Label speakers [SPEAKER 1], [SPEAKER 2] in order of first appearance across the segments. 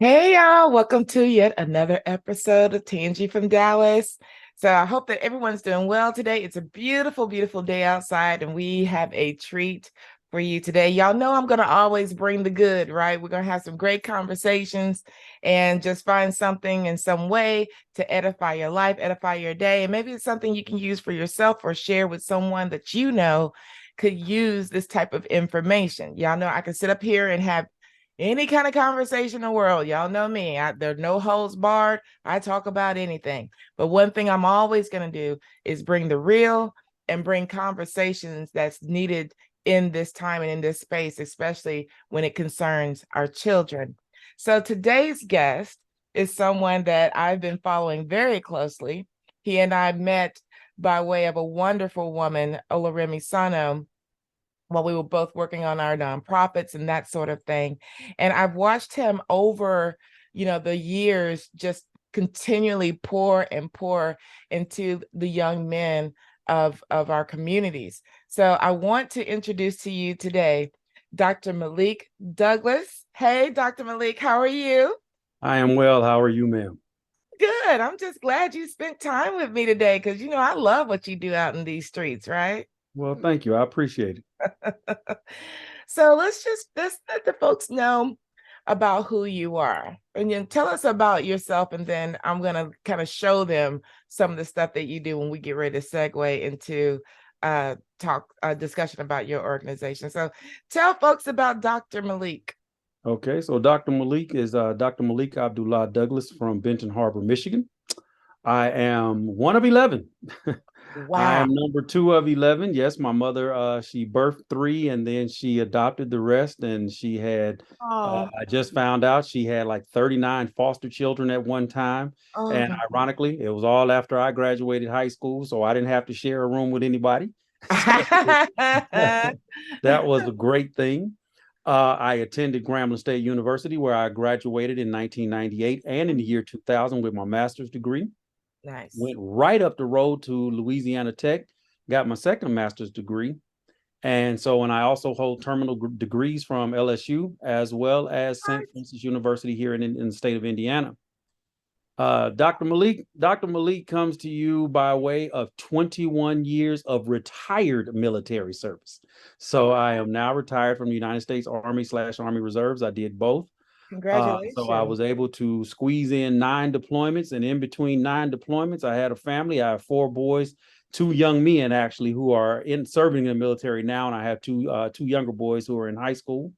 [SPEAKER 1] Hey y'all, welcome to yet another episode of Tangy from Dallas. So I hope that everyone's doing well today. It's a beautiful, beautiful day outside, and we have a treat for you today. Y'all know I'm going to always bring the good, right? We're going to have some great conversations and just find something in some way to edify your life, edify your day. And maybe it's something you can use for yourself or share with someone that you know could use this type of information. Y'all know I can sit up here and have any kind of conversation in the world. Y'all know me. There are no holds barred. I talk about anything. But one thing I'm always going to do is bring the real and bring conversations that's needed in this time and in this space, especially when it concerns our children. So today's guest is someone that I've been following very closely. He and I met by way of a wonderful woman, Olaremi Sano, while we were both working on our nonprofits and that sort of thing. And I've watched him over, the years just continually pour and pour into the young men of our communities. So I want to introduce to you today Dr. Malik Douglass. Hey, Dr. Malik, how are you?
[SPEAKER 2] I am well. How are you, ma'am?
[SPEAKER 1] Good. I'm just glad you spent time with me today because I love what you do out in these streets, right?
[SPEAKER 2] Well, thank you. I appreciate it.
[SPEAKER 1] So let's let the folks know about who you are. And then tell us about yourself, and then I'm gonna kind of show them some of the stuff that you do when we get ready to segue into talk discussion about your organization. So tell folks about Dr. Malik.
[SPEAKER 2] Okay, so Dr. Malik is Dr. Malik Abdullah Douglas from Benton Harbor, Michigan. I am one of 11. I
[SPEAKER 1] Wow.
[SPEAKER 2] am number two of 11. Yes, my mother, she birthed three and then she adopted the rest. And she had,
[SPEAKER 1] Oh,
[SPEAKER 2] I just found out she had like 39 foster children at one time.
[SPEAKER 1] oh
[SPEAKER 2] And
[SPEAKER 1] my.
[SPEAKER 2] ironically, it was all after I graduated high school. So I didn't have to share a room with anybody. So that was a great thing. I attended Grambling State University, where I graduated in 1998 and in the year 2000 with my master's degree.
[SPEAKER 1] Nice.
[SPEAKER 2] Went right up the road to Louisiana Tech, got my second master's degree. And so, and I also hold terminal degrees from LSU as well as St. Francis University here in the state of Indiana. Dr. Malik comes to you by way of 21 years of retired military service. So I am now retired from the United States Army/Army Reserves. I did both. So I
[SPEAKER 1] Congratulations.
[SPEAKER 2] was able to squeeze in 9 deployments, and in between 9 deployments, I had a family. I have four boys, two young men actually who are in serving in the military now, and I have two younger boys who are in high school.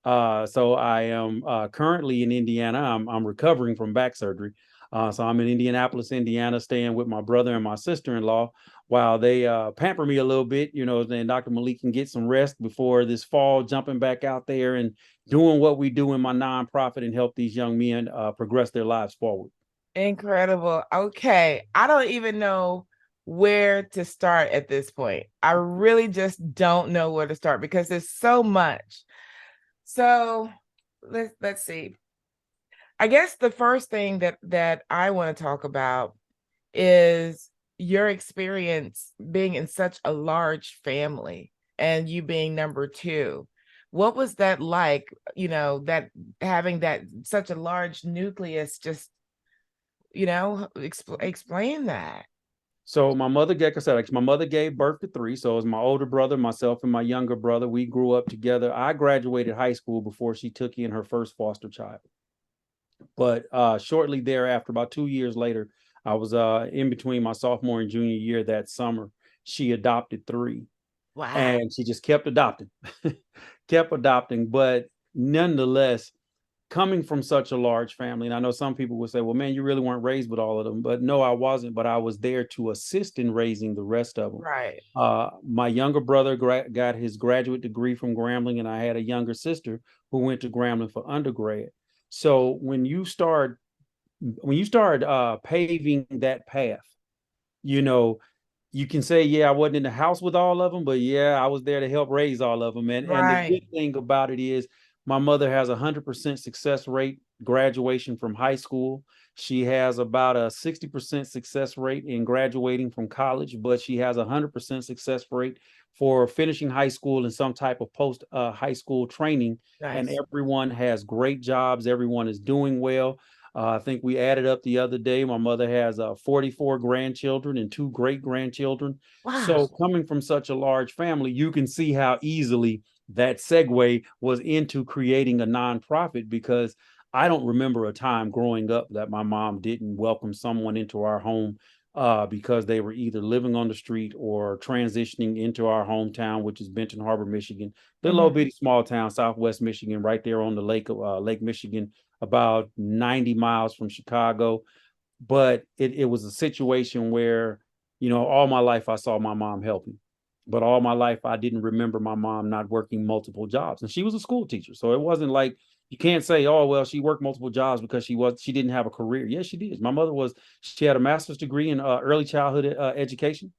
[SPEAKER 2] So I am currently in Indiana. I'm recovering from back surgery. So I'm in Indianapolis, Indiana, staying with my brother and my sister-in-law while they pamper me a little bit. Then Dr. Malik can get some rest before this fall, jumping back out there and doing what we do in my nonprofit and help these young men progress their lives forward.
[SPEAKER 1] Incredible. Okay. I don't even know where to start at this point. I really just don't know where to start because there's so much. So let's see. I guess the first thing that I want to talk about is your experience being in such a large family and you being number two. What was that like, that having that such a large nucleus, just explain that.
[SPEAKER 2] So my mother, like I said, my mother gave birth to three. So it was my older brother, myself, and my younger brother. We grew up together. I graduated high school before she took in her first foster child. But shortly thereafter, about 2 years later, I was in between my sophomore and junior year that summer. She adopted three,
[SPEAKER 1] Wow.
[SPEAKER 2] and she just kept adopting, kept adopting. But nonetheless, coming from such a large family, and I know some people will say, well, man, you really weren't raised with all of them. But no, I wasn't. But I was there to assist in raising the rest of them.
[SPEAKER 1] Right.
[SPEAKER 2] My younger brother got his graduate degree from Grambling, and I had a younger sister who went to Grambling for undergrad. So when you start paving that path, you know, you can say, yeah, I wasn't in the house with all of them, but yeah, I was there to help raise all of them. And the
[SPEAKER 1] Right.
[SPEAKER 2] good thing about it is my mother has 100% success rate graduation from high school. She has about a 60% success rate in graduating from college, but she has a 100% success rate for finishing high school and some type of post high school training. And
[SPEAKER 1] Nice.
[SPEAKER 2] everyone has great jobs. Everyone is doing well. I think we added up the other day. My mother has 44 grandchildren and two great grandchildren. So,
[SPEAKER 1] Wow.
[SPEAKER 2] coming from such a large family, you can see how easily that segue was into creating a nonprofit, because I don't remember a time growing up that my mom didn't welcome someone into our home because they were either living on the street or transitioning into our hometown, which is Benton Harbor, Michigan, the little
[SPEAKER 1] Mhm.
[SPEAKER 2] bitty small town, Southwest Michigan, right there on the Lake Michigan, about 90 miles from Chicago. But it was a situation where, all my life I saw my mom helping, but all my life I didn't remember my mom not working multiple jobs, and she was a school teacher, so it wasn't like you can't say, oh well, she worked multiple jobs because she didn't have a career. Yes, she did. My mother was She had a master's degree in early childhood education,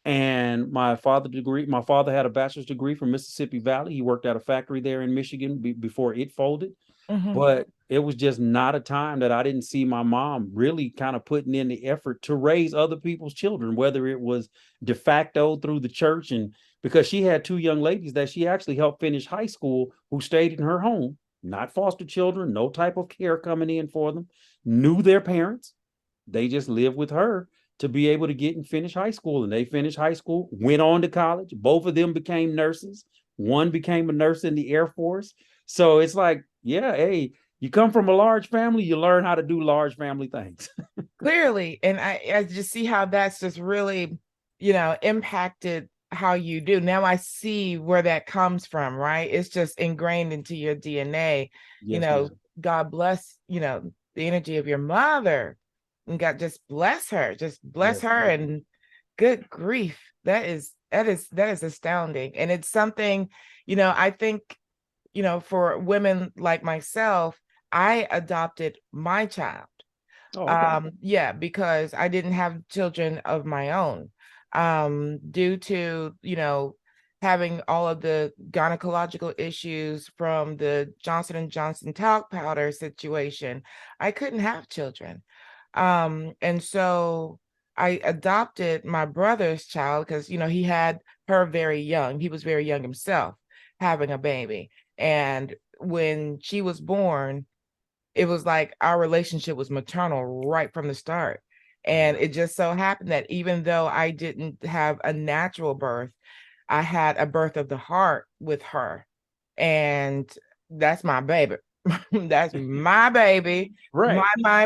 [SPEAKER 2] and my father had a bachelor's degree from Mississippi Valley. He worked at a factory there in Michigan before it folded.
[SPEAKER 1] Mhm.
[SPEAKER 2] But it was just not a time that I didn't see my mom really kind of putting in the effort to raise other people's children, whether it was de facto through the church, and because she had two young ladies that she actually helped finish high school who stayed in her home, not foster children, no type of care coming in for them, knew their parents. They just lived with her to be able to get and finish high school. And they finished high school, went on to college. Both of them became nurses. One became a nurse in the Air Force. So it's like, yeah, hey, you come from a large family, you learn how to do large family things.
[SPEAKER 1] Clearly, and I just see how that's just really, impacted how you do. Now I see where that comes from, right? It's just ingrained into your DNA. You
[SPEAKER 2] Yes,
[SPEAKER 1] know,
[SPEAKER 2] ma'am.
[SPEAKER 1] God bless, the energy of your mother. And God just bless her. Just bless
[SPEAKER 2] Yes,
[SPEAKER 1] her.
[SPEAKER 2] ma'am.
[SPEAKER 1] And good grief. That is astounding. And it's something, I think, for women like myself, I adopted my child.
[SPEAKER 2] Oh, okay.
[SPEAKER 1] Yeah, because I didn't have children of my own. Due to, having all of the gynecological issues from the Johnson and Johnson talc powder situation, I couldn't have children. And so I adopted my brother's child because, he had her very young. He was very young himself, having a baby. And when she was born, it was like our relationship was maternal right from the start. And
[SPEAKER 2] Wow.
[SPEAKER 1] it just so happened that even though I didn't have a natural birth, I had a birth of the heart with her. And that's my baby. That's my baby.
[SPEAKER 2] Right.
[SPEAKER 1] My.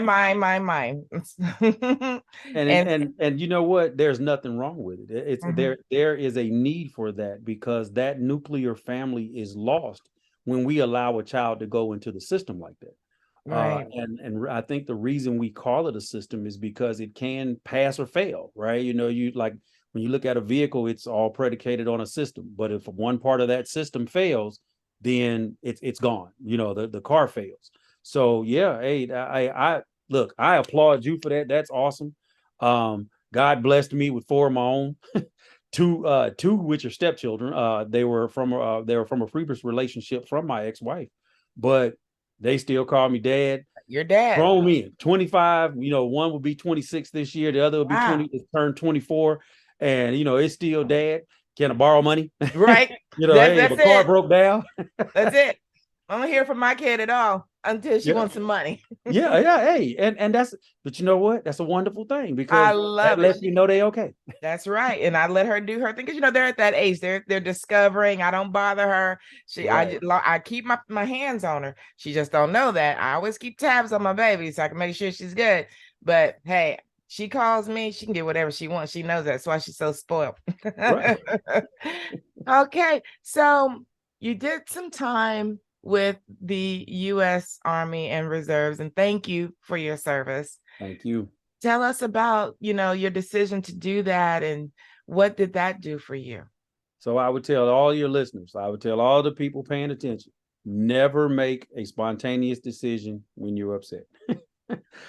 [SPEAKER 2] and
[SPEAKER 1] And
[SPEAKER 2] and and you know what, there's nothing wrong with it. It's
[SPEAKER 1] mhm,
[SPEAKER 2] there is a need for that, because that nuclear family is lost when we allow a child to go into the system like that.
[SPEAKER 1] right,
[SPEAKER 2] And I think the reason we call it a system is because it can pass or fail, right? You like, when you look at a vehicle, it's all predicated on a system, but if one part of that system fails, then it's gone. The car fails. So yeah, hey, I look, I applaud you for that. That's awesome. God blessed me with four of my own, two which are stepchildren. They were from a previous relationship from my ex-wife, but they still call me dad.
[SPEAKER 1] your dad.
[SPEAKER 2] Grown men, 25. One will be 26 this year. The other will be
[SPEAKER 1] Wow.
[SPEAKER 2] 20. It's turned 24, and it's still dad. Can I borrow money?
[SPEAKER 1] Right. That's
[SPEAKER 2] Hey, if
[SPEAKER 1] that's
[SPEAKER 2] a car
[SPEAKER 1] it.
[SPEAKER 2] broke down,
[SPEAKER 1] That's it. I don't hear from my kid at all until she
[SPEAKER 2] yeah,
[SPEAKER 1] wants some money.
[SPEAKER 2] yeah. Hey, and but you know what? That's a wonderful thing,
[SPEAKER 1] I
[SPEAKER 2] because that
[SPEAKER 1] love it.
[SPEAKER 2] lets me know they okay.
[SPEAKER 1] That's right. And I let her do her thing because they're at that age. They're discovering. I don't bother her.
[SPEAKER 2] Right.
[SPEAKER 1] I keep my hands on her. She just don't know that. I always keep tabs on my baby so I can make sure she's good. But hey, she calls me, she can get whatever she wants. She knows that. That's why she's so spoiled.
[SPEAKER 2] Right.
[SPEAKER 1] Okay. So you did some time with the US Army and Reserves, and thank you for your service.
[SPEAKER 2] Thank you.
[SPEAKER 1] Tell us about, your decision to do that and what did that do for you?
[SPEAKER 2] So I would tell all your listeners, I would tell all the people paying attention, never make a spontaneous decision when you're upset.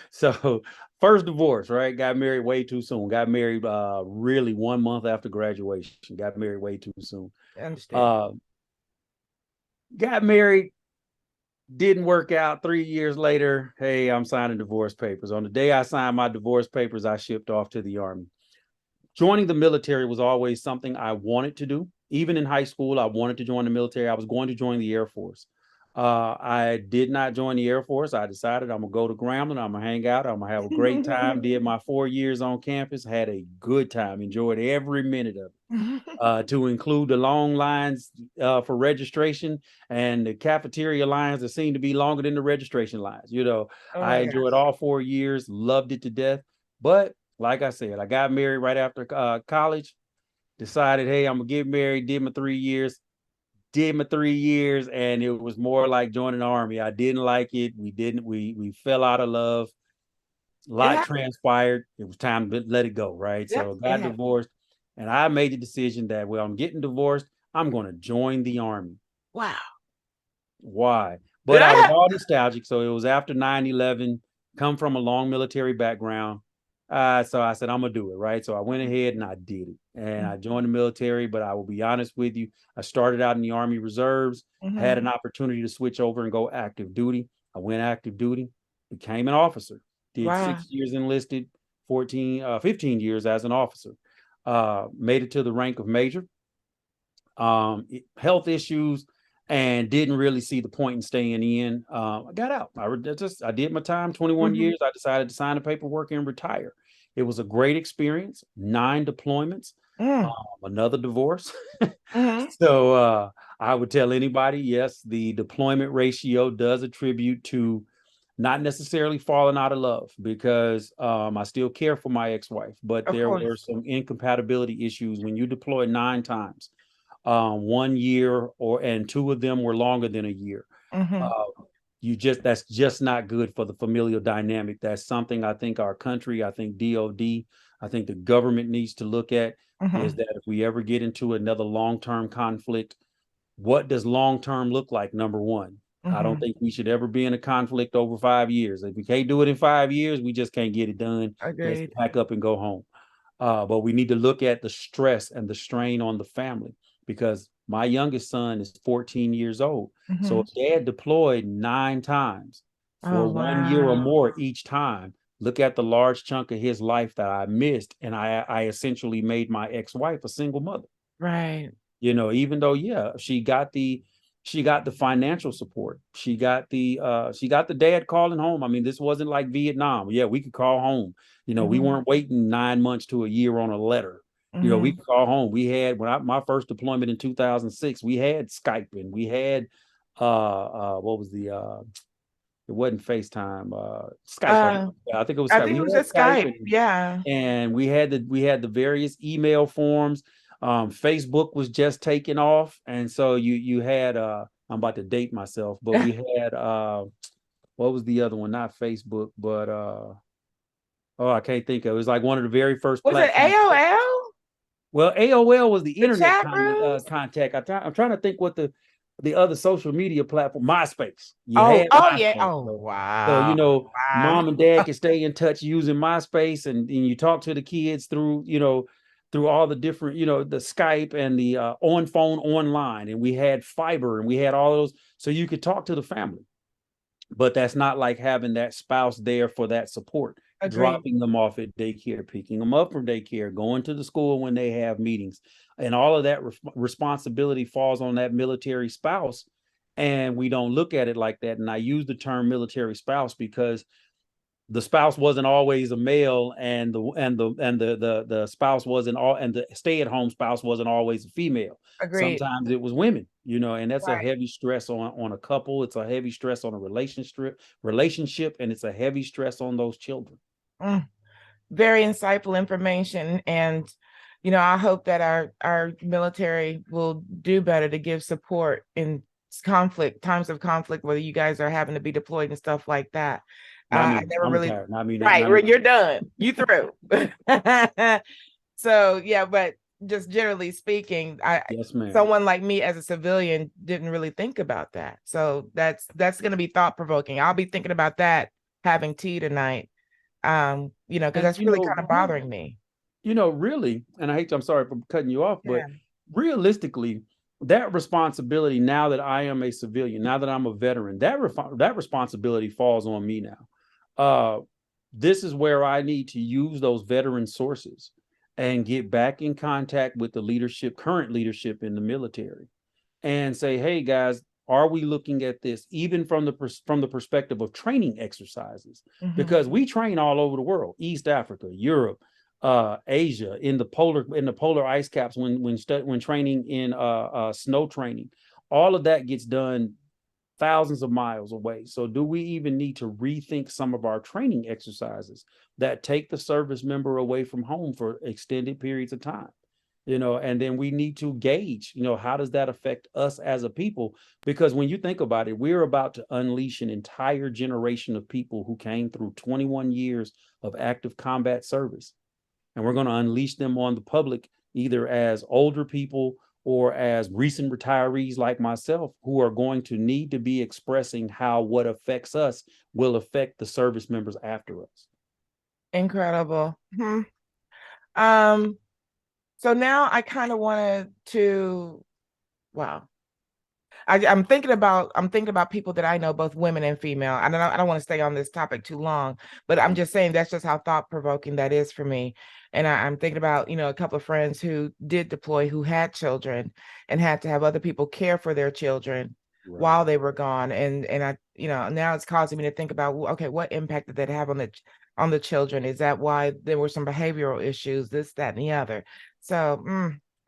[SPEAKER 2] So, first divorce, right? Got married way too soon. Got married really 1 month after graduation. Got married way too soon.
[SPEAKER 1] I understand.
[SPEAKER 2] Uh, got married. Didn't work out. 3 years later, hey, I'm signing divorce papers. On the day I signed my divorce papers, I shipped off to the Army. Joining the military was always something I wanted to do. Even in high school, I wanted to join the military. I was going to join the Air Force. I did not join the Air Force. I decided I'm gonna go to Grambling. I'm gonna hang out. I'm gonna have a great time. Did my 4 years on campus. Had a good time. Enjoyed every minute of it. To include the long lines for registration and the cafeteria lines that seem to be longer than the registration lines.
[SPEAKER 1] Oh
[SPEAKER 2] I
[SPEAKER 1] my
[SPEAKER 2] enjoyed
[SPEAKER 1] gosh.
[SPEAKER 2] all 4 years, loved it to death. But like I said, I got married right after college, decided, hey, I'm gonna get married, did my 3 years, and it was more like joining the Army. I didn't like it. We fell out of love. A
[SPEAKER 1] It
[SPEAKER 2] lot
[SPEAKER 1] happened.
[SPEAKER 2] transpired. It was time to let it go, right?
[SPEAKER 1] Yep,
[SPEAKER 2] So
[SPEAKER 1] it
[SPEAKER 2] got
[SPEAKER 1] happened.
[SPEAKER 2] divorced, and I made the decision that, well, I'm getting divorced. I'm going to join the Army.
[SPEAKER 1] Wow.
[SPEAKER 2] Why? But I was all nostalgic. So it was after 9/11, come from a long military background. So I said, I'm going to do it, right? So I went ahead and I did it. And I joined the military. But I will be honest with you, I started out in the Army Reserves, had
[SPEAKER 1] Mm-hmm.
[SPEAKER 2] an opportunity to switch over and go active duty. I went active duty, became an officer, did
[SPEAKER 1] Wow.
[SPEAKER 2] 6 years enlisted, 15 years as an officer. Made it to the rank of major. Health issues, and didn't really see the point in staying in. I got out. I did my time, 21
[SPEAKER 1] Mm-hmm.
[SPEAKER 2] years. I decided to sign the paperwork and retire. It was a great experience. 9 deployments,
[SPEAKER 1] Mm.
[SPEAKER 2] another divorce.
[SPEAKER 1] Mm-hmm.
[SPEAKER 2] So I would tell anybody, yes, the deployment ratio does attribute to not necessarily falling out of love, because I still care for my ex-wife, but
[SPEAKER 1] Of
[SPEAKER 2] there were
[SPEAKER 1] course.
[SPEAKER 2] some incompatibility issues when you deploy 9 times, 1 year, and two of them were longer than a year.
[SPEAKER 1] Mm-hmm.
[SPEAKER 2] Uh, that's just not good for the familial dynamic. That's something I think our country, I think DOD, I think the government needs to look at, is
[SPEAKER 1] Mm-hmm.
[SPEAKER 2] that if we ever get into another long-term conflict, what does long-term look like? Number one, I don't
[SPEAKER 1] Mm-hmm.
[SPEAKER 2] think we should ever be in a conflict over 5 years. If we can't do it in 5 years, we just can't get it done. Let's
[SPEAKER 1] Agreed.
[SPEAKER 2] pack up and go home. But we need to look at the stress and the strain on the family, because my youngest son is 14 years old. So
[SPEAKER 1] Mm-hmm.
[SPEAKER 2] if dad deployed 9 times
[SPEAKER 1] Oh,
[SPEAKER 2] for 1 year or
[SPEAKER 1] wow.
[SPEAKER 2] more each time, look at the large chunk of his life that I missed. And I essentially made my ex-wife a single mother.
[SPEAKER 1] Right.
[SPEAKER 2] Even though, yeah, she got the financial support. She got the dad calling home. I mean, this wasn't like Vietnam. Yeah, we could call home. We
[SPEAKER 1] Mm-hmm.
[SPEAKER 2] weren't waiting 9 months to a year on a letter. We
[SPEAKER 1] Mm-hmm.
[SPEAKER 2] could call home. We had, my first deployment in 2006, we had Skype, and we had what was the it wasn't FaceTime, Skype.
[SPEAKER 1] Uh,
[SPEAKER 2] I think it was
[SPEAKER 1] I
[SPEAKER 2] Skype.
[SPEAKER 1] think
[SPEAKER 2] We
[SPEAKER 1] it was
[SPEAKER 2] had
[SPEAKER 1] just
[SPEAKER 2] Skype,
[SPEAKER 1] Skype. Yeah.
[SPEAKER 2] and we had the various email forms. Facebook was just taking off, and so you had I'm about to date myself, but we had what was the other one? Not Facebook, but oh, I can't think of it. It was like one of the very first
[SPEAKER 1] Was it
[SPEAKER 2] platforms.
[SPEAKER 1] AOL?
[SPEAKER 2] Well, AOL was the
[SPEAKER 1] The
[SPEAKER 2] internet
[SPEAKER 1] chat rooms?
[SPEAKER 2] contact. I'm trying to think what the other social media platform. MySpace. You
[SPEAKER 1] Oh,
[SPEAKER 2] had
[SPEAKER 1] oh yeah.
[SPEAKER 2] MySpace.
[SPEAKER 1] Oh,
[SPEAKER 2] So,
[SPEAKER 1] wow. Wow.
[SPEAKER 2] mom and dad can stay in touch using MySpace, and you talk to the kids through all the different, the Skype and the on phone online. And we had fiber, and we had all of those. So you could talk to the family, but that's not like having that spouse there for that support,
[SPEAKER 1] Agreed.
[SPEAKER 2] dropping them off at daycare, picking them up from daycare, going to the school when they have meetings. And all of that responsibility falls on that military spouse. And we don't look at it like that. And I use the term military spouse because the spouse wasn't always a male, and the spouse wasn't all, and the stay-at-home spouse wasn't always a female.
[SPEAKER 1] Agreed.
[SPEAKER 2] Sometimes it was women, and that's a
[SPEAKER 1] Right.
[SPEAKER 2] heavy stress on a couple. It's a heavy stress on a relationship, and it's a heavy stress on those children.
[SPEAKER 1] Mm. Very insightful information. And, I hope that our military will do better to give support in times of conflict, whether you guys are having to be deployed and stuff like that.
[SPEAKER 2] Not
[SPEAKER 1] I
[SPEAKER 2] me.
[SPEAKER 1] never
[SPEAKER 2] I'm
[SPEAKER 1] really,
[SPEAKER 2] retired. Not me. Not, not me.
[SPEAKER 1] right, you're done. You through. So yeah, but just generally speaking, I
[SPEAKER 2] Yes, ma'am.
[SPEAKER 1] someone like me as a civilian didn't really think about that. So that's going to be thought provoking. I'll be thinking about that having tea tonight. Because
[SPEAKER 2] And
[SPEAKER 1] that's really kind of bothering me.
[SPEAKER 2] really, and I'm sorry for cutting you off, but
[SPEAKER 1] Yeah.
[SPEAKER 2] realistically, that responsibility, now that I am a civilian, now that I'm a veteran, that responsibility falls on me now. This is where I need to use those veteran sources and get back in contact with the leadership, current leadership in the military, and say, hey guys, are we looking at this even from the perspective of training exercises?
[SPEAKER 1] Mm-hmm.
[SPEAKER 2] Because we train all over the world, East Africa, Europe, Asia, in the polar ice caps, when training in snow training. All of that gets done thousands of miles away. So do we even need to rethink some of our training exercises that take the service member away from home for extended periods of time? And then we need to gauge, how does that affect us as a people? Because when you think about it, we're about to unleash an entire generation of people who came through 21 years of active combat service. And we're going to unleash them on the public, either as older people or as recent retirees like myself, who are going to need to be expressing how what affects us will affect the service members after us.
[SPEAKER 1] Incredible. Hmm. Um, so now I kind of wanted to, wow. I'm thinking about people that I know, both women and female. I don't want to stay on this topic too long, but I'm just saying that's just how thought-provoking that is for me. And I'm thinking about, a couple of friends who did deploy, who had children and had to have other people care for their children
[SPEAKER 2] Right.
[SPEAKER 1] while they were gone. And I, now it's causing me to think about, well, okay, what impact did that have on the children? Is that why there were some behavioral issues, this, that, and the other? So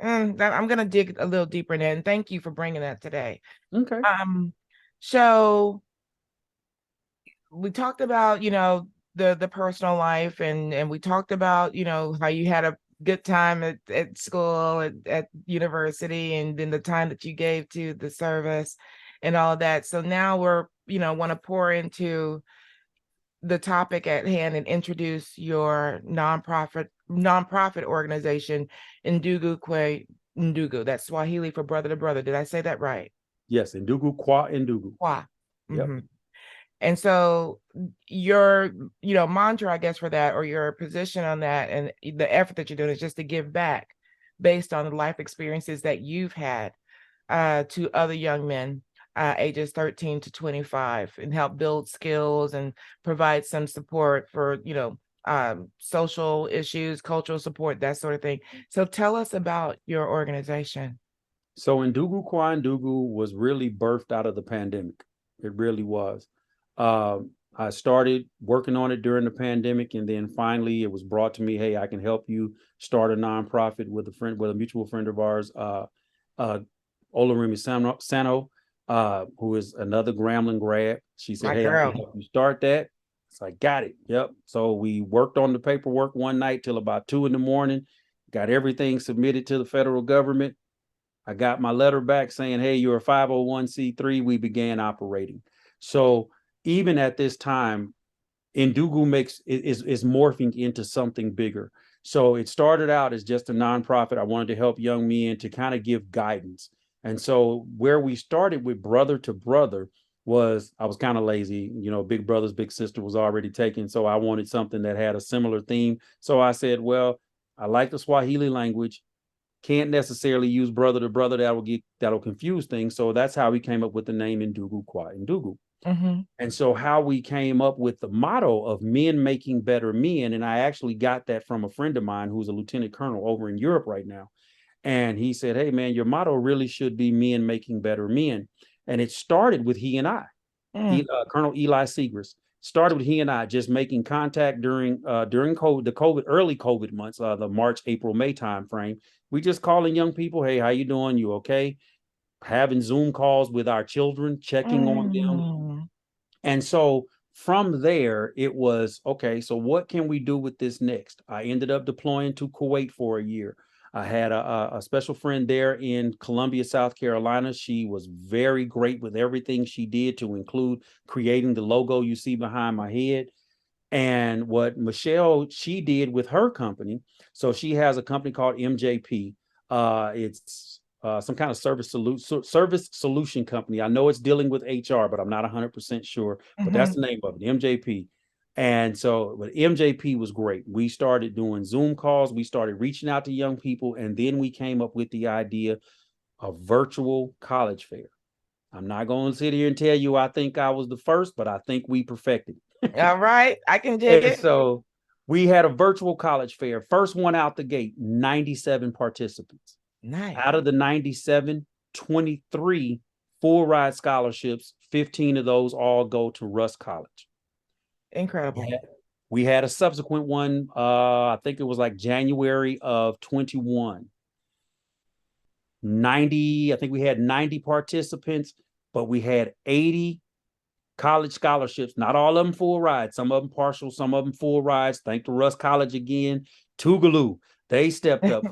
[SPEAKER 1] I'm gonna dig a little deeper in that. And thank you for bringing that today.
[SPEAKER 2] Okay.
[SPEAKER 1] Um, so we talked about, the personal life, and we talked about, how you had a good time at school, at university, and then the time that you gave to the service and all of that. So now we're, want to pour into the topic at hand and introduce your nonprofit organization, Ndugu Kwe Ndugu. That's Swahili for brother to brother. Did I say that right?
[SPEAKER 2] Yes. Ndugu Kwa Ndugu.
[SPEAKER 1] Kwa.
[SPEAKER 2] Yep.
[SPEAKER 1] Hmm. And so your, mantra, I guess, for that, or your position on that, and the effort that you're doing is just to give back based on the life experiences that you've had to other young men ages 13 to 25, and help build skills and provide some support for, social issues, cultural support, that sort of thing. So tell us about your organization.
[SPEAKER 2] So Ndugu Kwa Ndugu was really birthed out of the pandemic. It really was. I started working on it during the pandemic, and then finally it was brought to me, hey, I can help you start a nonprofit with a mutual friend of ours, uh, Olarimi Sano, who is another Grambling grad. She said,
[SPEAKER 1] My
[SPEAKER 2] hey, I can
[SPEAKER 1] girl.
[SPEAKER 2] help you start that. So I got it. Yep. So we worked on the paperwork one night till about 2 in the morning, got everything submitted to the federal government. I got my letter back saying, hey, you're a 501c3. We began operating. So even at this time, Indugu is morphing into something bigger. So it started out as just a nonprofit. I wanted to help young men to kind of give guidance. And so where we started with brother to brother was, I was kind of lazy, big brothers, big sister was already taken. So I wanted something that had a similar theme. So I said, well, I like the Swahili language, can't necessarily use brother to brother, that'll confuse things. So that's how we came up with the name Ndugu Kwa Ndugu.
[SPEAKER 1] Mm-hmm.
[SPEAKER 2] And so how we came up with the motto of men making better men, and I actually got that from a friend of mine who's a lieutenant colonel over in Europe right now. And he said, hey man, your motto really should be men making better men. And it started with he and I.
[SPEAKER 1] Mm.
[SPEAKER 2] Colonel Eli Segrist started with he and I just making contact during COVID, the early COVID months, the March, April, May time frame. We just calling young people, hey, how you doing? You okay? Having Zoom calls with our children, checking on them.
[SPEAKER 1] Mm.
[SPEAKER 2] And so from there, it was okay. So what can we do with this next? I ended up deploying to Kuwait for a year. I had a special friend there in Columbia, South Carolina. She was very great with everything she did, to include creating the logo you see behind my head. And what Michelle, she did with her company. So she has a company called MJP. It's some kind of service solution company. I know it's dealing with HR, but I'm not 100% sure. But that's
[SPEAKER 1] Mm-hmm.
[SPEAKER 2] the name of it, MJP. And so, but MJP was great. We started doing Zoom calls. We started reaching out to young people, and then we came up with the idea a virtual college fair. I'm not going to sit here and tell you I think I was the first, but I think we perfected it.
[SPEAKER 1] All right, I can dig
[SPEAKER 2] And
[SPEAKER 1] it.
[SPEAKER 2] so we had a virtual college fair. First one out the gate, 97 participants.
[SPEAKER 1] Nice.
[SPEAKER 2] Out of the 97, 23 full ride scholarships. 15 of those all go to Russ College.
[SPEAKER 1] Incredible.
[SPEAKER 2] Yeah. We had a subsequent one, I think it was like January of 21. 90, I think we had 90 participants, but we had 80 college scholarships, not all of them full rides, some of them partial, some of them full rides. Thank the Russ College again. Tougaloo, they stepped up.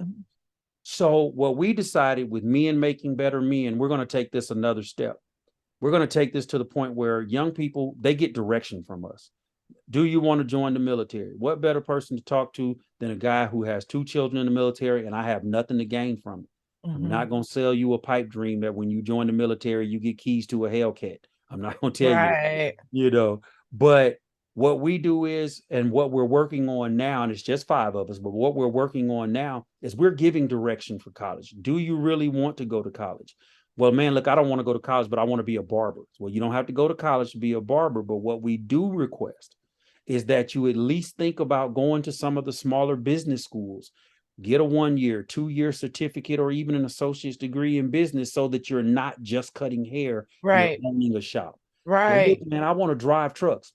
[SPEAKER 2] So what we decided with Me and Making Better Men, we're going to take this another step. We're going to take this to the point where young people, they get direction from us. Do you want to join the military? What better person to talk to than a guy who has 2 children in the military and I have nothing to gain from it? I'm not going to sell you a pipe dream that when you join the military, you get keys to a Hellcat. I'm not going to tell you that,
[SPEAKER 1] Right.
[SPEAKER 2] but what we do is, and what we're working on now, and it's just 5 of us, but what we're working on now is we're giving direction for college. Do you really want to go to college? Well, man, look, I don't want to go to college, but I want to be a barber. Well, you don't have to go to college to be a barber, but what we do request is that you at least think about going to some of the smaller business schools, get a 1-year, 2-year certificate, or even an associate's degree in business so that you're not just cutting hair, you're
[SPEAKER 1] Right.
[SPEAKER 2] owning a shop. Well, look,
[SPEAKER 1] Right.
[SPEAKER 2] man, I want to drive trucks.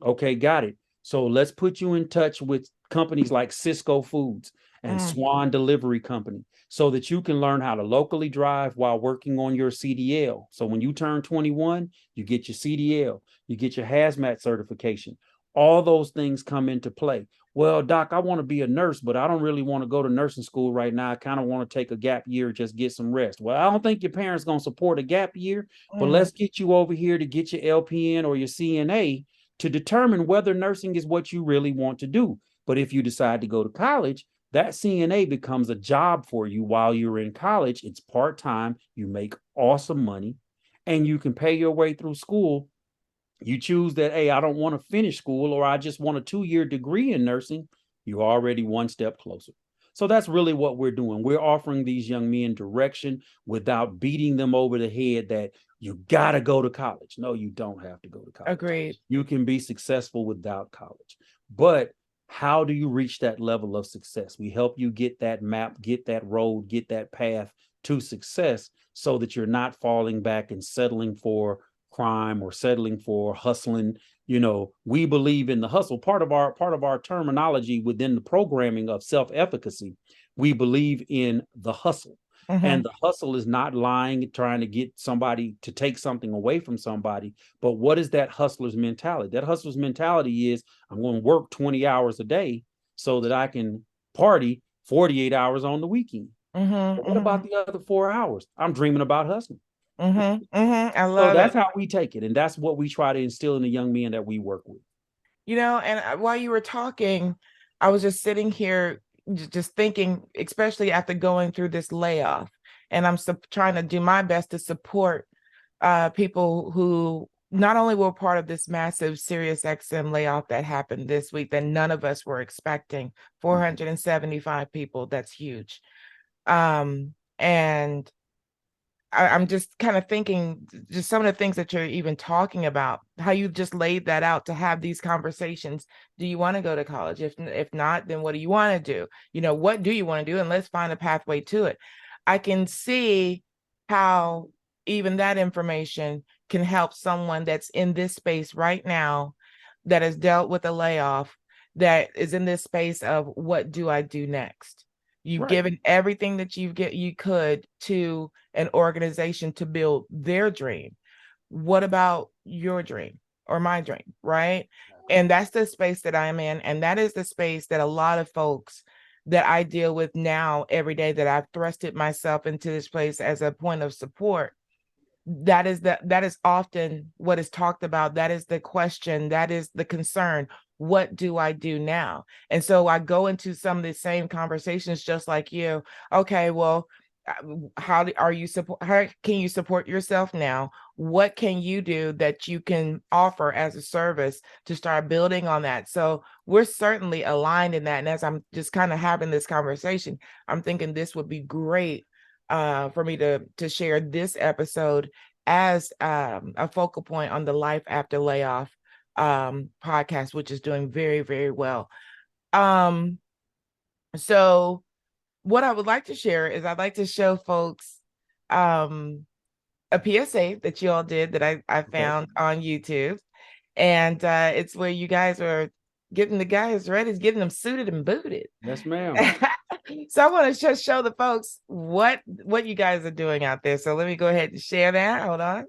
[SPEAKER 2] Okay, got it. So let's put you in touch with companies like Cisco Foods and
[SPEAKER 1] Mm.
[SPEAKER 2] Swan Delivery Company so that you can learn how to locally drive while working on your CDL. So when you turn 21, you get your CDL, you get your hazmat certification. All those things come into play. Well, doc, I want to be a nurse, but I don't really want to go to nursing school right now. I kind of want to take a gap year, just get some rest. Well, I don't think your parents going to support a gap year, but
[SPEAKER 1] Mm.
[SPEAKER 2] let's get you over here to get your LPN or your CNA to determine whether nursing is what you really want to do. But if you decide to go to college, that CNA becomes a job for you while you're in college. It's part-time, you make awesome money, and you can pay your way through school. You choose that, hey, I don't want to finish school, or I just want a 2-year degree in nursing, you're already one step closer. So that's really what we're doing. We're offering these young men direction without beating them over the head that you got to go to college. No, you don't have to go to college.
[SPEAKER 1] Agreed.
[SPEAKER 2] You can be successful without college. But how do you reach that level of success? We help you get that map, get that road, get that path to success so that you're not falling back and settling for crime or settling for hustling. We believe in the hustle. Part of our terminology within the programming of self-efficacy, we believe in the hustle.
[SPEAKER 1] Mm-hmm.
[SPEAKER 2] And the hustle is not lying, trying to get somebody to take something away from somebody. But what is that hustler's mentality? That hustler's mentality is, I'm going to work 20 hours a day so that I can party 48 hours on the weekend.
[SPEAKER 1] Mm-hmm.
[SPEAKER 2] But what
[SPEAKER 1] Mm-hmm.
[SPEAKER 2] about the other 4 hours? I'm dreaming about hustling.
[SPEAKER 1] Mm-hmm. Mm-hmm. I
[SPEAKER 2] So
[SPEAKER 1] love
[SPEAKER 2] that's
[SPEAKER 1] it.
[SPEAKER 2] how we take it. And that's what we try to instill in the young men that we work with.
[SPEAKER 1] And while you were talking, I was just sitting here just thinking, especially after going through this layoff, and I'm trying to do my best to support people who not only were part of this massive Sirius XM layoff that happened this week that none of us were expecting, 475 people, that's huge. And I'm just kind of thinking just some of the things that you're even talking about, how you just laid that out to have these conversations. Do you want to go to college? If not, then what do you want to do? What do you want to do? And let's find a pathway to it. I can see how even that information can help someone that's in this space right now, that has dealt with a layoff, that is in this space of what do I do next? You've
[SPEAKER 2] Right.
[SPEAKER 1] given everything that you could to an organization to build their dream. What about your dream or my dream, right? And that's the space that I'm in. And that is the space that a lot of folks that I deal with now every day, that I've thrusted myself into this place as a point of support. That is often what is talked about. That is the question. That is the concern. What do I do now? And so I go into some of the same conversations just like you. Okay, well, how can you support yourself now? What can you do that you can offer as a service to start building on that? So we're certainly aligned in that. And as I'm just kind of having this conversation, I'm thinking this would be great for me to share this episode as a focal point on the Life After Layoff podcast, which is doing very, very well. So what I would like to share is I'd like to show folks a PSA that you all did that I found on YouTube. And it's where you guys are getting the guys ready, getting them suited and booted.
[SPEAKER 2] Yes, ma'am.
[SPEAKER 1] So I want to just show the folks what you guys are doing out there. So let me go ahead and share that. Hold on.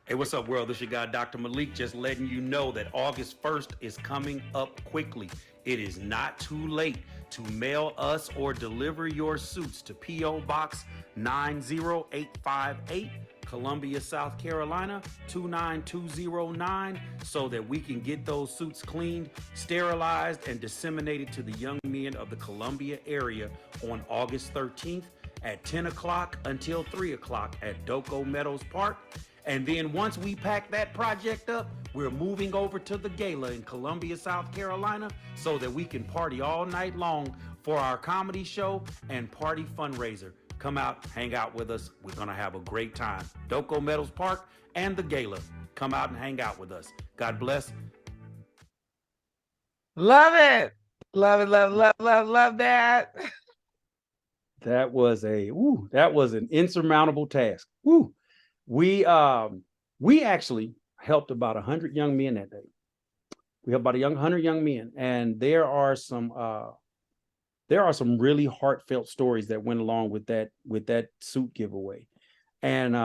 [SPEAKER 3] Hey, what's up, world? This your guy, Dr. Malik, just letting you know that August 1st is coming up quickly. It is not too late to mail us or deliver your suits to P.O. Box 90858, Columbia, South Carolina, 29209, so that we can get those suits cleaned, sterilized, and disseminated to the young men of the Columbia area on August 13th at 10 o'clock until 3 o'clock at Doco Meadows Park. And then once we pack that project up, we're moving over to the gala in Columbia, South Carolina, so that we can party all night long for our comedy show and party fundraiser. Come out, hang out with us. We're going to have a great time. Doco Meadows Park and the gala. Come out and hang out with us. God bless.
[SPEAKER 1] Love it. Love it. Love that.
[SPEAKER 2] That was an insurmountable task. Woo. We actually helped about 100 young men that day. We helped about 100 young men, and there are some really heartfelt stories that went along with that suit giveaway. And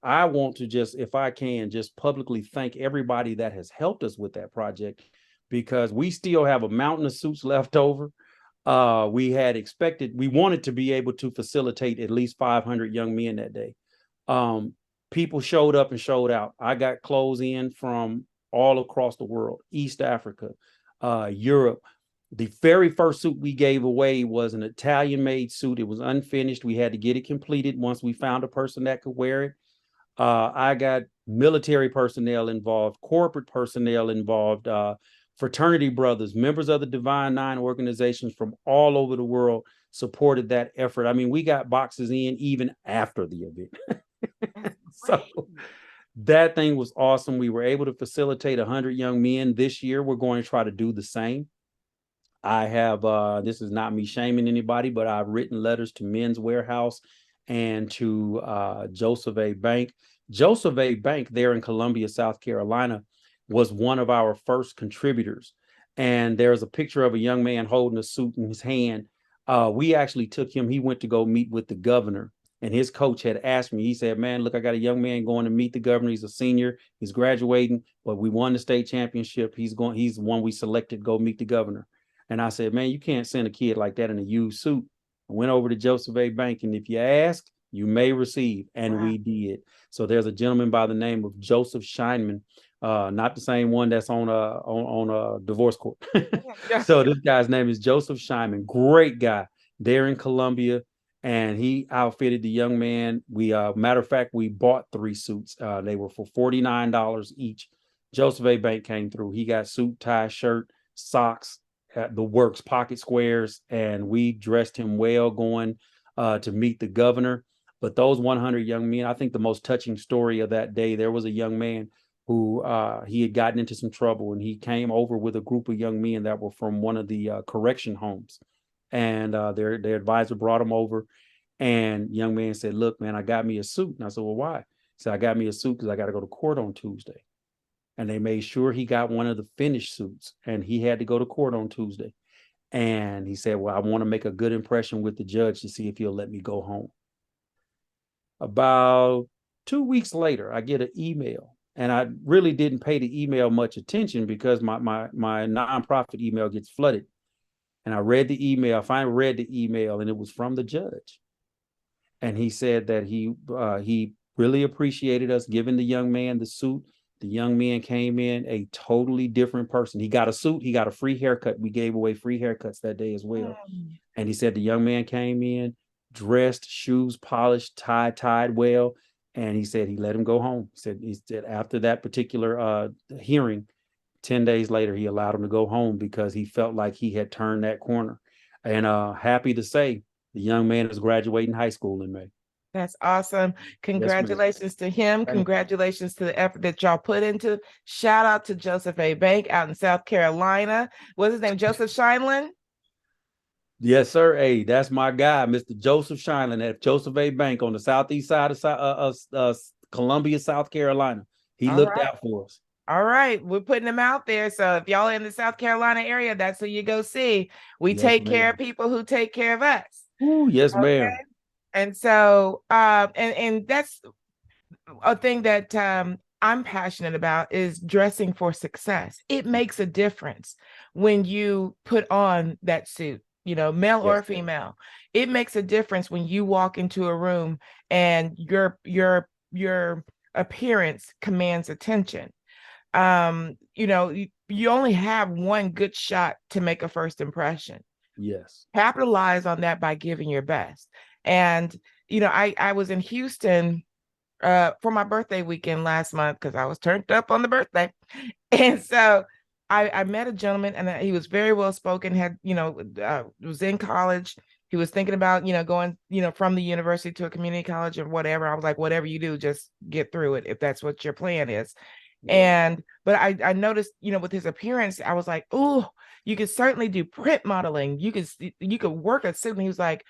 [SPEAKER 2] I want to just, if I can, just publicly thank everybody that has helped us with that project, because we still have a mountain of suits left over. We wanted to be able to facilitate at least 500 young men that day. People showed up and showed out. I got clothes in from all across the world, East Africa, Europe. The very first suit we gave away was an Italian-made suit. It was unfinished. We had to get it completed once we found a person that could wear it. I got military personnel involved, corporate personnel involved, fraternity brothers, members of the Divine Nine organizations from all over the world supported that effort. I mean, we got boxes in even after the event. So that thing was awesome. We were able to facilitate 100 young men. This year, we're going to try to do the same. I have, this is not me shaming anybody, but I've written letters to Men's Warehouse and to Joseph A. Bank. Joseph A. Bank there in Columbia, South Carolina, was one of our first contributors. And there's a picture of a young man holding a suit in his hand. We actually took him, he went to go meet with the governor. And his coach had asked me, he said, man, look, I got a young man going to meet the governor. He's a senior, he's graduating, but we won the state championship. He's the one we selected to go meet the governor. And I said, man, you can't send a kid like that in a used suit. I went over to Joseph A. Bank, and if you ask, you may receive. And we did. So there's a gentleman by the name of Joseph Scheinman, not the same one that's on a divorce court. So this guy's name is Joseph Scheinman, great guy there in Columbia. And he outfitted the young man. We, matter of fact, we bought 3 suits. They were for $49 each. Joseph A. Bank came through. He got suit, tie, shirt, socks, the works, pocket squares, and we dressed him well going to meet the governor. But those 100 young men, I think the most touching story of that day, there was a young man who he had gotten into some trouble, and he came over with a group of young men that were from one of the correction homes. And their advisor brought him over, and young man said, look, man, I got me a suit. And I said, well, why? He said, I got me a suit because I got to go to court on Tuesday. And they made sure he got one of the finished suits, and he had to go to court on Tuesday. And he said, well, I want to make a good impression with the judge to see if he'll let me go home. About 2 weeks later, I get an email, and I really didn't pay the email much attention because my nonprofit email gets flooded. And I read the email. I finally read the email, and it was from the judge. And he said that he really appreciated us giving the young man the suit. The young man came in a totally different person. He got a suit. He got a free haircut. We gave away free haircuts that day as well. And he said the young man came in, dressed, shoes polished, tied well. And he said he let him go home. He said after that particular hearing, 10 days later, he allowed him to go home because he felt like he had turned that corner. And happy to say the young man is graduating high school in May.
[SPEAKER 1] That's awesome.
[SPEAKER 2] Yes, ma'am.
[SPEAKER 1] Congratulations to him.
[SPEAKER 2] Thank you.
[SPEAKER 1] Congratulations to the effort that y'all put into. Shout out to Joseph A. Bank out in South Carolina. What's his name? Joseph Shineland?
[SPEAKER 2] Yes, sir. Hey, that's my guy, Mr. Joseph Shineland at Joseph A. Bank on the southeast side of Columbia, South Carolina. He
[SPEAKER 1] All
[SPEAKER 2] looked
[SPEAKER 1] right.
[SPEAKER 2] out for us.
[SPEAKER 1] All right. We're putting him out there. So if y'all are in the South Carolina area, that's who you go see. We
[SPEAKER 2] Yes,
[SPEAKER 1] take care
[SPEAKER 2] ma'am.
[SPEAKER 1] of people who take care of us.
[SPEAKER 2] Ooh, yes,
[SPEAKER 1] Okay.
[SPEAKER 2] ma'am.
[SPEAKER 1] And so and that's a thing that I'm passionate about is dressing for success. It makes a difference when you put on that suit, you know, male or
[SPEAKER 2] Yes.
[SPEAKER 1] female. It makes a difference when you walk into a room and your appearance commands attention. You know, you only have one good shot to make a first impression.
[SPEAKER 2] Yes.
[SPEAKER 1] Capitalize on that by giving your best. And you know, I was in Houston for my birthday weekend last month because I was turned up on the birthday. And so I met a gentleman and he was very well spoken, had, you know, was in college. He was thinking about, you know, going, you know, from the university to a community college or whatever. I was like, whatever you do, just get through it if that's what your plan is.
[SPEAKER 2] Right.
[SPEAKER 1] And but I noticed, you know, with his appearance, I was like, oh, you could certainly do print modeling. You could work a suit. And he was like,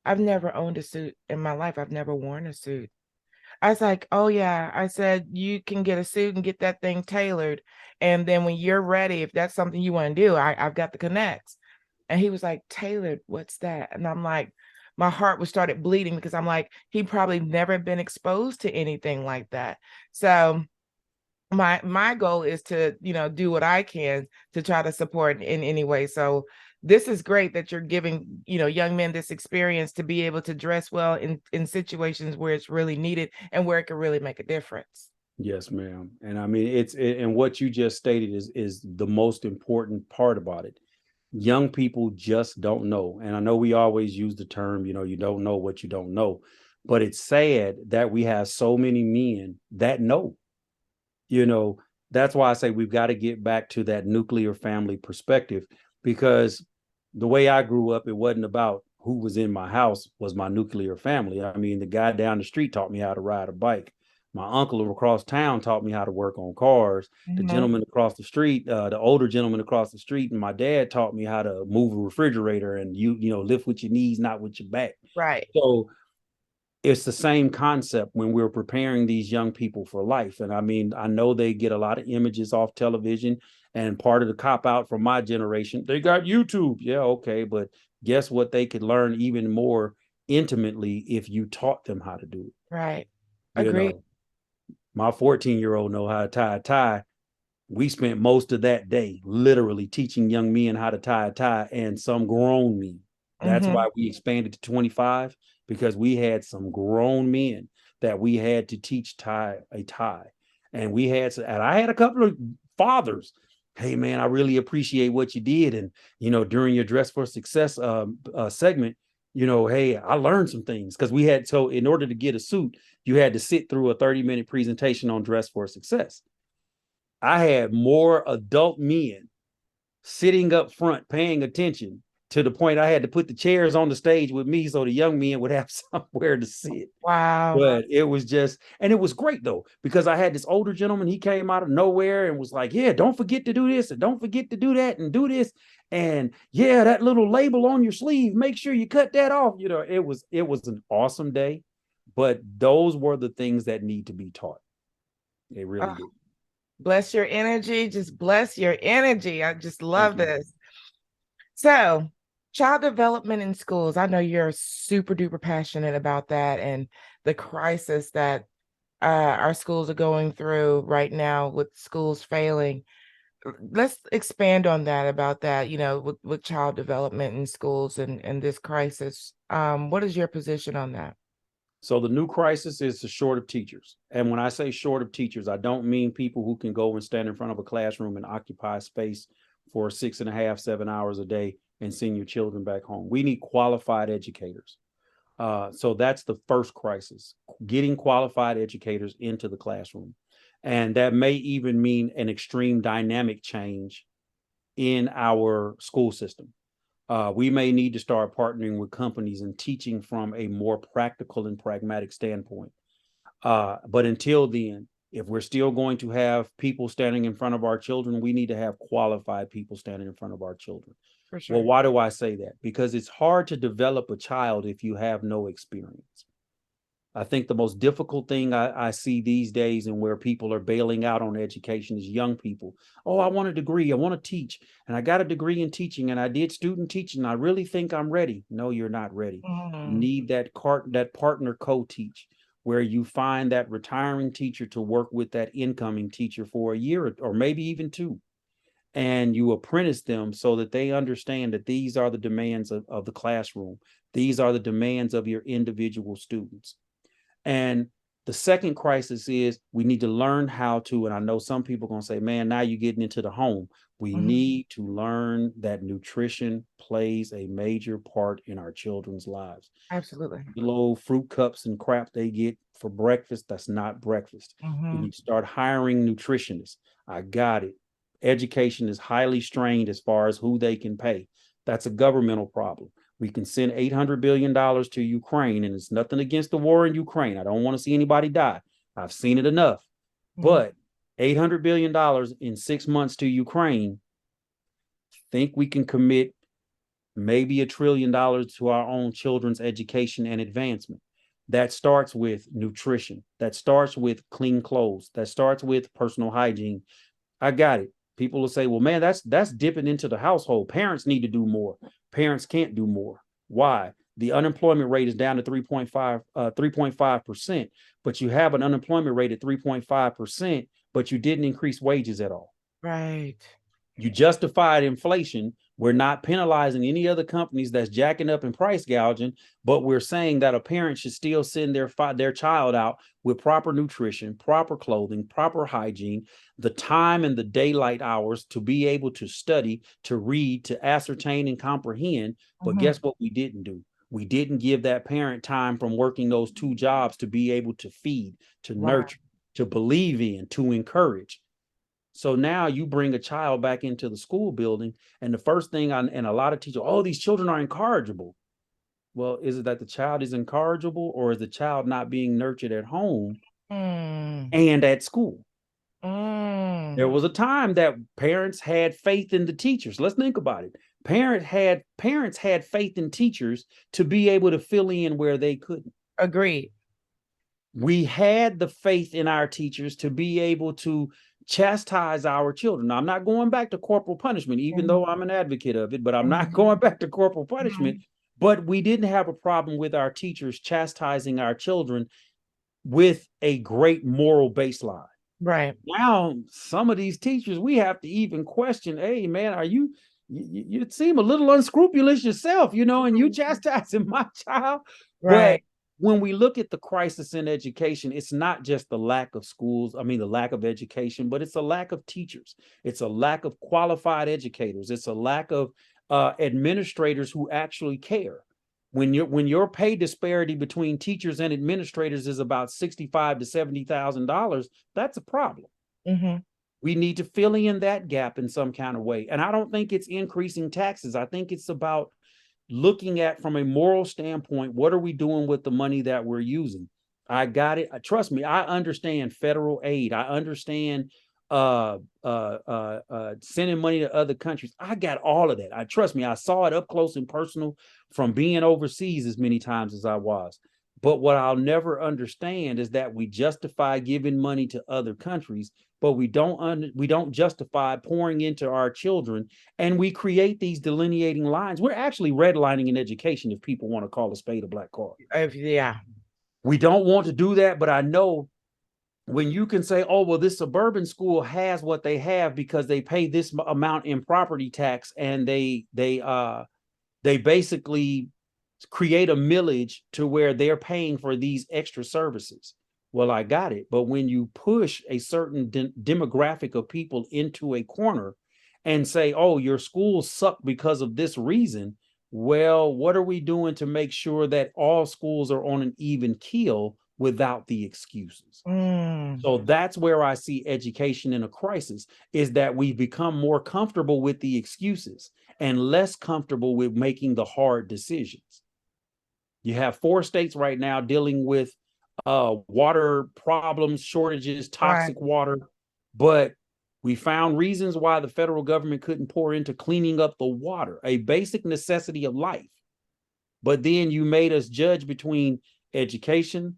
[SPEAKER 1] I've never owned a suit in my life. I've never worn a suit. I was like, oh yeah. I said, you can get a suit and get that thing tailored. And then when you're ready, if that's something you want to do, I've got the connects. And he was like, tailored, what's that? And I'm like, my heart was started bleeding because I'm like, he probably never been exposed to anything like that. So my goal is to, you know, do what I can to try to support in any way. So this is great that you're giving, you know, young men this experience to be able to dress well in situations where it's really needed and where it can really make a difference.
[SPEAKER 2] Yes, ma'am. And I mean, and what you just stated is the most important part about it. Young people just don't know. And I know we always use the term, you know, you don't know what you don't know, but it's sad that we have so many men that know. You know, that's why I say we've got to get back to that nuclear family perspective, because the way I grew up, it wasn't about who was in my house was my nuclear family. I mean, the guy down the street taught me how to ride a bike. My uncle across town taught me how to work on cars. The gentleman across the street, the older gentleman across the street, and my dad taught me how to move a refrigerator and you know, lift with your knees, not with your back.
[SPEAKER 1] Right.
[SPEAKER 2] So it's the same concept when we're preparing these young people for life. And I mean, I know they get a lot of images off television, and part of the cop out from my generation, they got YouTube. Yeah, okay. But guess what? They could learn even more intimately if you taught them how to do it.
[SPEAKER 1] Right.
[SPEAKER 2] You
[SPEAKER 1] Agreed.
[SPEAKER 2] know, my 14-year-old know how to tie a tie. We spent most of that day literally teaching young men how to tie a tie, and some grown men. That's
[SPEAKER 1] Mm-hmm.
[SPEAKER 2] why we expanded to 25, because we had some grown men that we had to teach tie a tie. And I had a couple of fathers. Hey man, I really appreciate what you did. And, you know, during your Dress for Success segment, you know, hey, I learned some things because so in order to get a suit, you had to sit through a 30-minute presentation on Dress for Success. I had more adult men sitting up front paying attention, to the point I had to put the chairs on the stage with me so the young men would have somewhere to sit.
[SPEAKER 1] Wow.
[SPEAKER 2] But it was just, and it was great though, because I had this older gentleman, he came out of nowhere and was like, yeah, don't forget to do this and don't forget to do that and do this. And yeah, that little label on your sleeve, make sure you cut that off. You know, it was an awesome day, but those were the things that need to be taught. They really did.
[SPEAKER 1] Bless your energy. Just bless your energy. I just love
[SPEAKER 2] Thank you.
[SPEAKER 1] this. So, child development in schools. I know you're super duper passionate about that and the crisis that our schools are going through right now with schools failing. Let's expand on that about that, you know, with child development in schools and this crisis. What is your position on that?
[SPEAKER 2] So the new crisis is the short of teachers. And when I say short of teachers, I don't mean people who can go and stand in front of a classroom and occupy space for 6.5, 7 hours a day and send your children back home. We need qualified educators. So that's the first crisis, getting qualified educators into the classroom. And that may even mean an extreme dynamic change in our school system. We may need to start partnering with companies and teaching from a more practical and pragmatic standpoint. But until then, if we're still going to have people standing in front of our children, we need to have qualified people standing in front of our children.
[SPEAKER 1] For
[SPEAKER 2] Well,
[SPEAKER 1] sure.
[SPEAKER 2] why do I say that? Because it's hard to develop a child if you have no experience. I think the most difficult thing I see these days and where people are bailing out on education is young people. Oh, I want a degree. I want to teach. And I got a degree in teaching and I did student teaching. I really think I'm ready. No, you're not ready. You
[SPEAKER 1] Mm.
[SPEAKER 2] need that partner co-teach where you find that retiring teacher to work with that incoming teacher for a year or maybe even two. And you apprentice them so that they understand that these are the demands of the classroom. These are the demands of your individual students. And the second crisis is we need to learn how to, and I know some people are going to say, man, now you're getting into the home. We need to learn that nutrition plays a major part in our children's lives.
[SPEAKER 1] Absolutely.
[SPEAKER 2] The little fruit cups and crap they get for breakfast, that's not breakfast. We need to start hiring nutritionists. I got it. Education is highly strained as far as who they can pay. That's a governmental problem. We can send $800 billion to Ukraine, and it's nothing against the war in Ukraine. I don't want to see anybody die. I've seen it enough. But $800 billion in 6 months to Ukraine, think we can commit maybe $1 trillion to our own children's education and advancement. That starts with nutrition. That starts with clean clothes. That starts with personal hygiene. I got it. People will say, well, man, that's dipping into the household. Parents need to do more. Parents can't do more. Why? The unemployment rate is down to 3.5%, but you have an unemployment rate at 3.5%, but you didn't increase wages at all.
[SPEAKER 1] Right.
[SPEAKER 2] You justified inflation. We're not penalizing any other companies that's jacking up and price gouging, but we're saying that a parent should still send their child out with proper nutrition, proper clothing, proper hygiene, the time and the daylight hours to be able to study, to read, to ascertain and comprehend. But guess what we didn't do? We didn't give that parent time from working those two jobs to be able to feed, to nurture, to believe in, to encourage. So now you bring a child back into the school building, and the first thing and a lot of teachers, oh, these children are incorrigible. Well, is it that the child is incorrigible, or is the child not being nurtured at home and at school? There was a time that parents had faith in the teachers. Let's think about it. Parents had faith in teachers to be able to fill in where they couldn't.
[SPEAKER 1] Agreed.
[SPEAKER 2] We had the faith in our teachers to be able to chastise our children. Now, I'm not going back to corporal punishment, even though I'm an advocate of it, but I'm not going back to corporal punishment. But we didn't have a problem with our teachers chastising our children with a great moral baseline.
[SPEAKER 1] Right.
[SPEAKER 2] Now, some of these teachers, we have to even question, hey, man, are you seem a little unscrupulous yourself, and you chastising my child.
[SPEAKER 1] Right.
[SPEAKER 2] But when we look at the crisis in education, it's not just the lack of schools, the lack of education, but it's a lack of teachers. It's a lack of qualified educators. It's a lack of administrators who actually care. When your pay disparity between teachers and administrators is about $65,000 to $70,000, that's a problem. We need to fill in that gap in some kind of way. And I don't think it's increasing taxes. I think it's about looking at, from a moral standpoint, what are we doing with the money that we're using? I got it. Trust me, I understand federal aid. I understand sending money to other countries. I got all of that. Trust me, I saw it up close and personal from being overseas as many times as I was. But what I'll never understand is that we justify giving money to other countries, but we don't justify pouring into our children, and we create these delineating lines. We're actually redlining in education, if people want to call a spade a black car.
[SPEAKER 1] Yeah.
[SPEAKER 2] We don't want to do that, but I know when you can say, oh, well, this suburban school has what they have because they pay this amount in property tax, and they basically create a millage to where they're paying for these extra services. Well, I got it. But when you push a certain demographic of people into a corner and say, oh, your schools suck because of this reason, well, what are we doing to make sure that all schools are on an even keel without the excuses.
[SPEAKER 1] Mm.
[SPEAKER 2] So that's where I see education in a crisis, is that we've become more comfortable with the excuses and less comfortable with making the hard decisions. You have 4 states right now dealing with water problems, shortages,
[SPEAKER 1] Right.
[SPEAKER 2] toxic water, but we found reasons why the federal government couldn't pour into cleaning up the water, a basic necessity of life. But then you made us judge between education,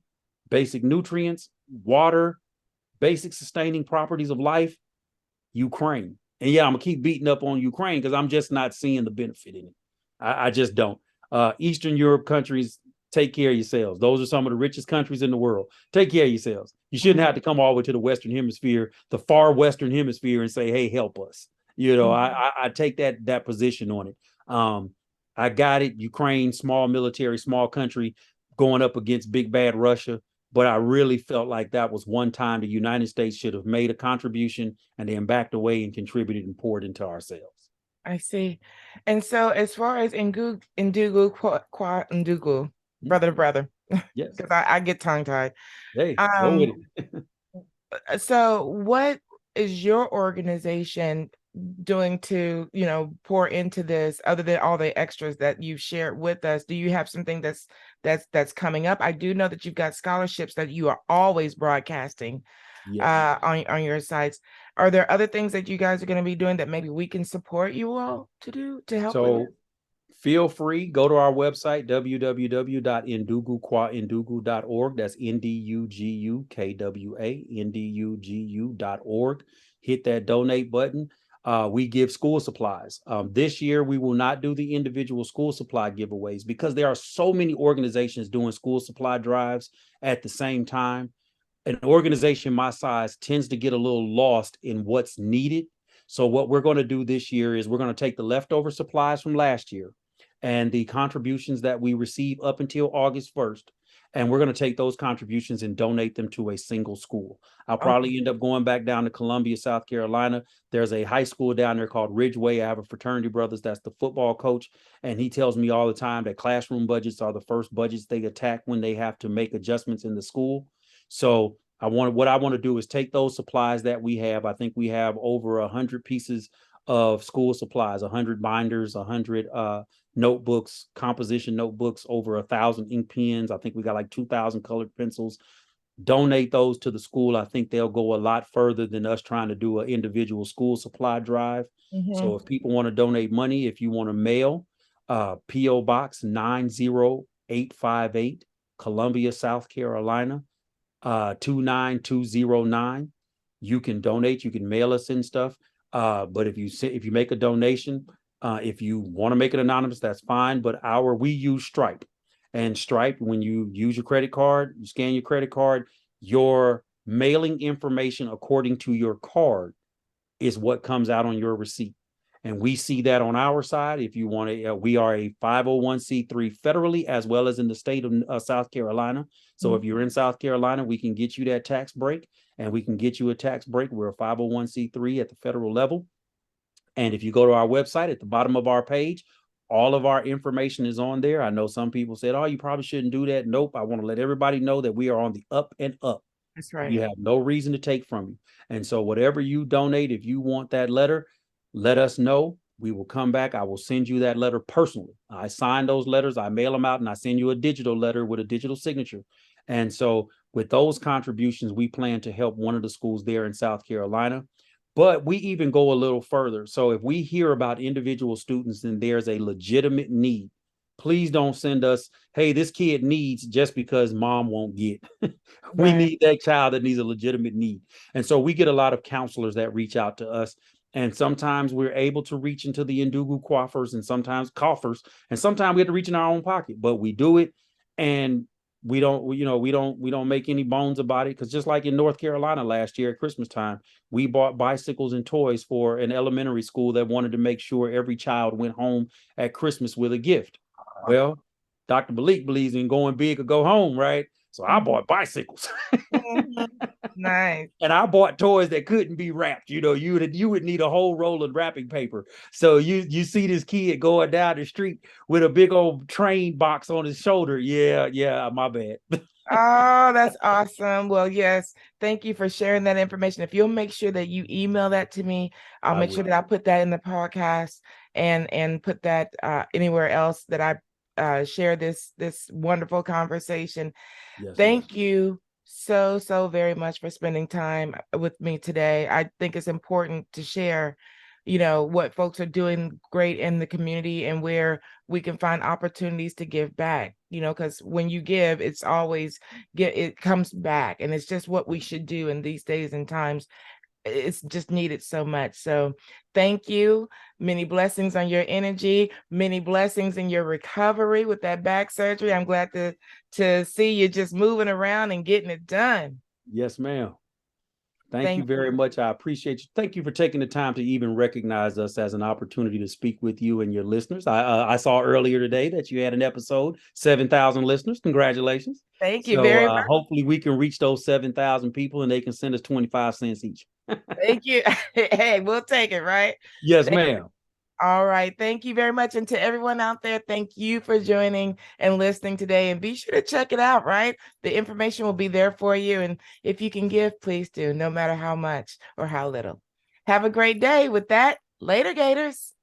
[SPEAKER 2] basic nutrients, water, basic sustaining properties of life, Ukraine. And yeah, I'm gonna keep beating up on Ukraine because I'm just not seeing the benefit in it. I just don't. Eastern Europe countries, take care of yourselves. Those are some of the richest countries in the world. Take care of yourselves. You shouldn't have to come all the way to the Western Hemisphere, the far Western Hemisphere, and say, "Hey, help us." You know, I take that position on it. I got it. Ukraine, small military, small country, going up against big bad Russia. But I really felt like that was one time the United States should have made a contribution and then backed away and contributed and poured into ourselves.
[SPEAKER 1] I see. And so as far as Ndugu, Ndugu, brother to brother,
[SPEAKER 2] Yes.
[SPEAKER 1] because I get tongue-tied.
[SPEAKER 2] Hey, go with it.
[SPEAKER 1] So what is your organization doing to, pour into this other than all the extras that you've shared with us? Do you have something that's coming up? I do know that you've got scholarships that you are always broadcasting on your sites. Are there other things that you guys are going to be doing that maybe we can support you all to do to help with
[SPEAKER 2] So
[SPEAKER 1] this?
[SPEAKER 2] feel free, go to our website, www.ndugukwa.org. That's NDUGUKWA, NDUGU.org. Hit that donate button. We give school supplies. This year, we will not do the individual school supply giveaways because there are so many organizations doing school supply drives at the same time. An organization my size tends to get a little lost in what's needed. So what we're going to do this year is we're going to take the leftover supplies from last year and the contributions that we receive up until August 1st. And we're going to take those contributions and donate them to a single school. I'll probably end up going back down to Columbia, South Carolina. There's a high school down there called Ridgeway. I have a fraternity brothers that's the football coach. And he tells me all the time that classroom budgets are the first budgets they attack when they have to make adjustments in the school. So what I want to do is take those supplies that we have. I think we have over 100 pieces of school supplies, 100 binders, 100 notebooks, composition notebooks, over 1,000 ink pens. I think we got like 2,000 colored pencils. Donate those to the school. I think they'll go a lot further than us trying to do an individual school supply drive. So if people want to donate money, if you want to mail, P.O. Box 90858, Columbia, South Carolina, 29209. You can donate, you can mail us in stuff. But if you make a donation, if you want to make it anonymous, that's fine. But we use Stripe. And Stripe, when you use your credit card, you scan your credit card, your mailing information according to your card is what comes out on your receipt. And we see that on our side. If you want to, we are a 501c3 federally as well as in the state of South Carolina. So if you're in South Carolina, we can get you that tax break, and we can get you a tax break. We're a 501c3 at the federal level. And if you go to our website at the bottom of our page, all of our information is on there. I know some people said, "Oh, you probably shouldn't do that." Nope. I want to let everybody know that we are on the up and up.
[SPEAKER 1] That's right.
[SPEAKER 2] You have no reason to take from you. And so whatever you donate, if you want that letter, let us know. We will come back. I will send you that letter personally. I sign those letters, I mail them out, and I send you a digital letter with a digital signature. And so with those contributions, we plan to help one of the schools there in South Carolina. But we even go a little further. So if we hear about individual students and there's a legitimate need, please don't send us, "Hey, this kid needs," just because mom won't get. We need that child that needs a legitimate need. And so we get a lot of counselors that reach out to us. And sometimes we're able to reach into the Ndugu coffers and sometimes coffers. And sometimes we have to reach in our own pocket, but we do it. And we don't make any bones about it. Because just like in North Carolina last year at Christmas time, we bought bicycles and toys for an elementary school that wanted to make sure every child went home at Christmas with a gift. Well, Dr. Malik believes in going big or go home, right? So I bought bicycles.
[SPEAKER 1] Nice.
[SPEAKER 2] And I bought toys that couldn't be wrapped. You would need a whole roll of wrapping paper. So you see this kid going down the street with a big old train box on his shoulder. Yeah, my bad.
[SPEAKER 1] Oh, that's awesome. Well, yes, thank you for sharing that information. If you'll make sure that you email that to me, I'll
[SPEAKER 2] I
[SPEAKER 1] make sure
[SPEAKER 2] will.
[SPEAKER 1] that I put that in the podcast and put that anywhere else that I share this wonderful conversation.
[SPEAKER 2] Yes, ma'am.
[SPEAKER 1] Thank you so very much for spending time with me today. I think it's important to share, what folks are doing great in the community and where we can find opportunities to give back, because when you give, it comes back. And it's just what we should do in these days and times. It's just needed so much. So thank you. Many blessings on your energy, many blessings in your recovery with that back surgery. I'm glad to see you just moving around and getting it done.
[SPEAKER 2] Yes, ma'am. Thank you
[SPEAKER 1] Thank
[SPEAKER 2] very
[SPEAKER 1] you.
[SPEAKER 2] much. I appreciate you. Thank you for taking the time to even recognize us as an opportunity to speak with you and your listeners. I saw earlier today that you had an episode, 7,000 listeners. Congratulations.
[SPEAKER 1] Thank you
[SPEAKER 2] So
[SPEAKER 1] very much.
[SPEAKER 2] hopefully we can reach those 7,000 people and they can send us 25 cents each.
[SPEAKER 1] Thank you. Hey, we'll take it, right?
[SPEAKER 2] Yes, ma'am.
[SPEAKER 1] All right. Thank you very much. And to everyone out there, thank you for joining and listening today. And be sure to check it out, right? The information will be there for you. And if you can give, please do, no matter how much or how little. Have a great day. With that, later, Gators.